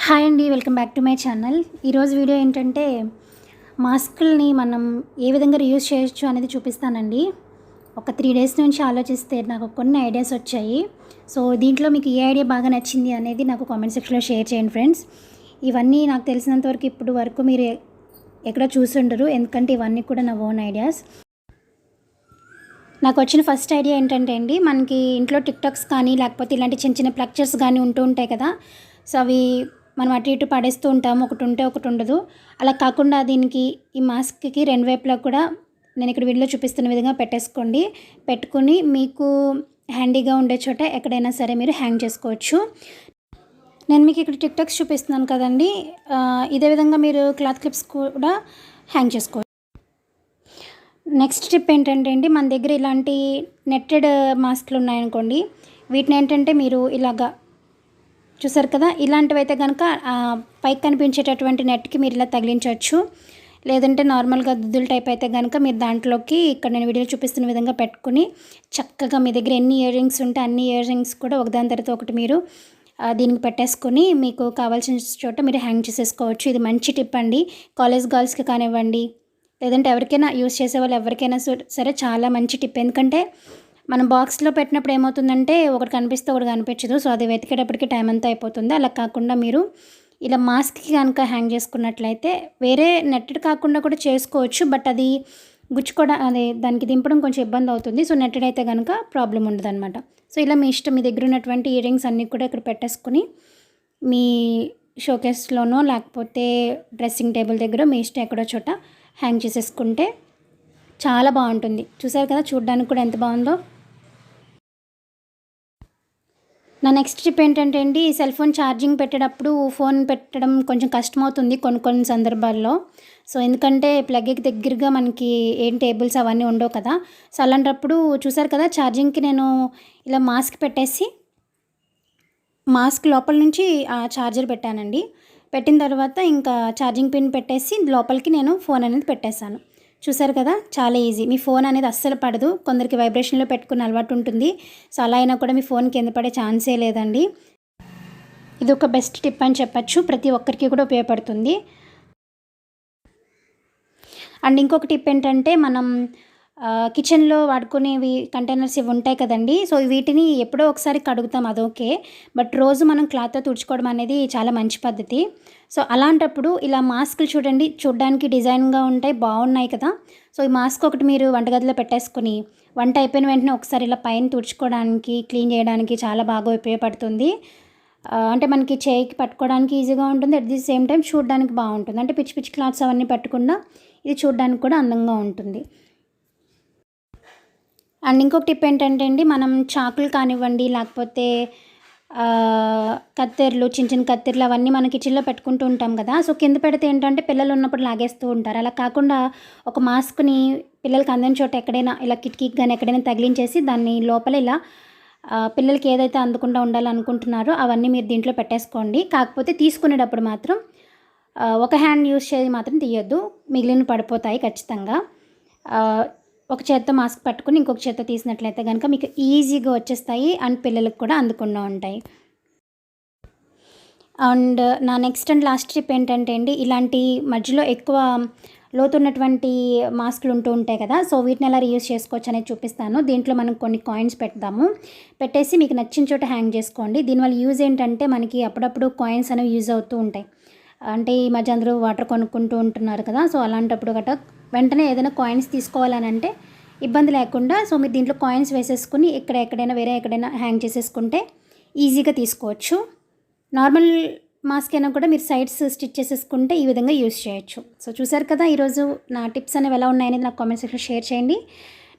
Hi అండి, welcome back to my channel. ఈరోజు video ఏంటంటే మాస్కుల్ని మనం ఏ విధంగా రీయూజ్ చేయొచ్చు అనేది చూపిస్తానండి. ఒక 3 డేస్ నుంచి ఆలోచిస్తే నాకు కొన్ని ఐడియాస్ వచ్చాయి. సో దీంట్లో మీకు ఏ ఐడియా బాగా నచ్చింది అనేది నాకు కామెంట్ సెక్షన్లో షేర్ చేయండి ఫ్రెండ్స్. ఇవన్నీ నాకు తెలిసినంతవరకు ఇప్పుడు వరకు మీరు ఎక్కడ చూసుండరు, ఎందుకంటే ఇవన్నీ కూడా నా ఓన్ ఐడియాస్. నాకు వచ్చిన ఫస్ట్ ఐడియా ఏంటంటే అండి, మనకి ఇంట్లో టిక్టాక్స్ కానీ లేకపోతే ఇలాంటి చిన్న చిన్న ప్లక్చర్స్ కానీ ఉంటూ ఉంటాయి కదా. సో అవి మనం అటు ఇటు పడేస్తూ ఉంటాము, ఒకటి ఉంటే ఒకటి ఉండదు. అలా కాకుండా దీనికి ఈ మాస్క్కి రెండు వైపులా కూడా నేను ఇక్కడ వీడియోలో చూపిస్తున్న విధంగా పెట్టేసుకోండి. పెట్టుకుని మీకు హ్యాండీగా ఉండే చోట ఎక్కడైనా సరే మీరు హ్యాంగ్ చేసుకోవచ్చు. నేను మీకు ఇక్కడ టిక్టాక్స్ చూపిస్తున్నాను కదండి, ఇదే విధంగా మీరు క్లాత్ క్లిప్స్ కూడా హ్యాంగ్ చేసుకోవచ్చు. నెక్స్ట్ టిప్ ఏంటంటే అండి, మన దగ్గర ఇలాంటి నెట్టెడ్ మాస్క్లు ఉన్నాయనుకోండి, వీటిని ఏంటంటే మీరు ఇలాగా చూసారు కదా, ఇలాంటివి అయితే కనుక పైకి కనిపించేటటువంటి నెట్కి మీరు ఇలా తగిలించవచ్చు. లేదంటే నార్మల్గా దుద్దుల టైప్ అయితే కనుక మీరు దాంట్లోకి ఇక్కడ నేను వీడియోలో చూపిస్తున్న విధంగా పెట్టుకుని చక్కగా మీ దగ్గర ఎన్ని ఇయర్ రింగ్స్ ఉంటే అన్ని ఇయర్ రింగ్స్ కూడా ఒకదాని తర్వాత ఒకటి మీరు దీనికి పెట్టేసుకొని మీకు కావాల్సిన చోట మీరు హ్యాంగ్ చేసేసుకోవచ్చు. ఇది మంచి టిప్ అండి. కాలేజ్ గర్ల్స్కి కానివ్వండి, లేదంటే ఎవరికైనా యూస్ చేసే వాళ్ళు ఎవరికైనా సరే చాలా మంచి టిప్. ఎందుకంటే మనం బాక్స్లో పెట్టినప్పుడు ఏమవుతుందంటే ఒకటి కనిపిస్తే ఒకటి కనిపించదు. సో అది వెతికేటప్పటికి టైం అంతా అయిపోతుంది. అలా కాకుండా మీరు ఇలా మాస్క్కి కనుక హ్యాంగ్ చేసుకున్నట్లయితే వేరే నెట్టెడ్ కాకుండా కూడా చేసుకోవచ్చు, బట్ అది గుచ్చుకోవడం అదే దానికి దింపడం కొంచెం ఇబ్బంది అవుతుంది. సో నెట్టెడ్ అయితే కనుక ప్రాబ్లం ఉండదు అనమాట. సో ఇలా మీ ఇష్టం, మీ దగ్గర ఉన్నటువంటి ఇయర్ రింగ్స్ అన్నీ కూడా ఇక్కడ పెట్టేసుకుని మీ షోకేస్లోనో లేకపోతే డ్రెస్సింగ్ టేబుల్ దగ్గర మీ ఇష్టం ఎక్కడో చోట హ్యాంగ్ చేసేసుకుంటే చాలా బాగుంటుంది. చూసారు కదా, చూడడానికి కూడా ఎంత బాగుందో. నా నెక్స్ట్ టిప్ ఏంటంటే అండి, సెల్ ఫోన్ ఛార్జింగ్ పెట్టేటప్పుడు ఫోన్ పెట్టడం కొంచెం కష్టమవుతుంది కొన్ని సందర్భాల్లో. సో ఎందుకంటే ప్లగ్కి దగ్గరగా మనకి ఏం టేబుల్స్ అవన్నీ ఉండవు కదా. సో అలాంటప్పుడు చూసారు కదా, ఛార్జింగ్కి నేను ఇలా మాస్క్ పెట్టేసి మాస్క్ లోపల నుంచి ఆ ఛార్జర్ పెట్టానండి. పెట్టిన తర్వాత ఇంకా ఛార్జింగ్ పిన్ పెట్టేసి లోపలికి నేను ఫోన్ అనేది పెట్టేశాను. చూసారు కదా, చాలా ఈజీ. మీ ఫోన్ అనేది అస్సలు పడదు. కొందరికి వైబ్రేషన్లో పెట్టుకున్న అలవాటు ఉంటుంది. సో అలా అయినా కూడా మీ ఫోన్ కింద పడే ఛాన్సే లేదండి. ఇది ఒక బెస్ట్ టిప్ అని చెప్పచ్చు, ప్రతి ఒక్కరికి కూడా ఉపయోగపడుతుంది. అండ్ ఇంకొక టిప్ ఏంటంటే, మనం కిచెన్లో వాడుకునేవి కంటైనర్స్ ఇవి ఉంటాయి కదండి. సో వీటిని ఎప్పుడో ఒకసారి కడుగుతాం, అదొకే. బట్ రోజు మనం క్లాత్తో తుడుచుకోవడం అనేది చాలా మంచి పద్ధతి. సో అలాంటప్పుడు ఇలా మాస్కులు చూడండి, చూడడానికి డిజైన్గా ఉంటాయి, బాగున్నాయి కదా. సో ఈ మాస్క్ ఒకటి మీరు వంటగదిలో పెట్టేసుకుని వంట అయిపోయిన వెంటనే ఒకసారి ఇలా పైన తుడుచుకోవడానికి, క్లీన్ చేయడానికి చాలా బాగా ఉపయోగపడుతుంది. అంటే మనకి చేయికి పట్టుకోవడానికి ఈజీగా ఉంటుంది, అట్ ది సేమ్ టైం చూడడానికి బాగుంటుంది. అంటే పిచ్చి పిచ్చి క్లాత్స్ అవన్నీ పెట్టకుండా ఇది చూడడానికి కూడా అందంగా ఉంటుంది. అండ్ ఇంకొక టిప్ ఏంటంటే అండి, మనం చాకులు కానివ్వండి లేకపోతే కత్తెరలు, చిన్న చిన్న కత్తెరలు అవన్నీ మన కిచెన్లో పెట్టుకుంటూ ఉంటాం కదా. సో కింద పెడితే ఏంటంటే పిల్లలు ఉన్నప్పుడు లాగేస్తూ ఉంటారు. అలా కాకుండా ఒక మాస్క్ని పిల్లలకి అందని చోట ఎక్కడైనా ఇలా కిటికీకి కానీ ఎక్కడైనా తగిలించేసి దాన్ని లోపల ఇలా పిల్లలకి ఏదైతే అందకుండా ఉండాలనుకుంటున్నారో అవన్నీ మీరు దీంట్లో పెట్టేసుకోండి. కాకపోతే తీసుకునేటప్పుడు మాత్రం ఒక హ్యాండ్ యూస్ చేసి మాత్రం తీయొద్దు, మిగిలిన పడిపోతాయి ఖచ్చితంగా. ఒక చేత్తో మాస్క్ పట్టుకుని ఇంకొక చేత్తో తీసినట్లయితే కనుక మీకు ఈజీగా వచ్చేస్తాయి అండ్ పిల్లలకు కూడా అందకుండా ఉంటాయి. అండ్ నా నెక్స్ట్ అండ్ లాస్ట్ టిప్ ఏంటంటే అండి, ఇలాంటి మధ్యలో ఎక్కువ లోతున్నటువంటి మాస్కులు ఉంటూ ఉంటాయి కదా. సో వీటిని ఎలా రీయూజ్ చేసుకోవచ్చు అనేది చూపిస్తాను. దీంట్లో మనం కొన్ని కాయిన్స్ పెడతాము, పెట్టేసి మీకు నచ్చిన చోట హ్యాంగ్ చేసుకోండి. దీనివల్ల యూజ్ ఏంటంటే మనకి అప్పుడప్పుడు కాయిన్స్ అనేవి యూజ్ అవుతూ ఉంటాయి. అంటే ఈ మధ్య అందరూ వాటర్ కొనుక్కుంటూ ఉంటున్నారు కదా. సో అలాంటప్పుడు గట్రా వెంటనే ఏదైనా కాయిన్స్ తీసుకోవాలని అంటే ఇబ్బంది లేకుండా సో మీరు దీంట్లో కాయిన్స్ వేసేసుకుని ఎక్కడైనా వేరే ఎక్కడైనా హ్యాంగ్ చేసేసుకుంటే ఈజీగా తీసుకోవచ్చు. నార్మల్ మాస్క్ అయినా కూడా మీరు సైడ్స్ స్టిచ్ చేసేసుకుంటే ఈ విధంగా యూస్ చేయొచ్చు. సో చూసారు కదా, ఈరోజు నా టిప్స్ అనేవి ఎలా ఉన్నాయనేది నాకు కామెంట్ సెక్షన్లో షేర్ చేయండి.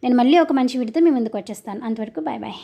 నేను మళ్ళీ ఒక మంచి వీడియోతో మీ ముందుకు వచ్చేస్తాను. అంతవరకు బాయ్ బాయ్.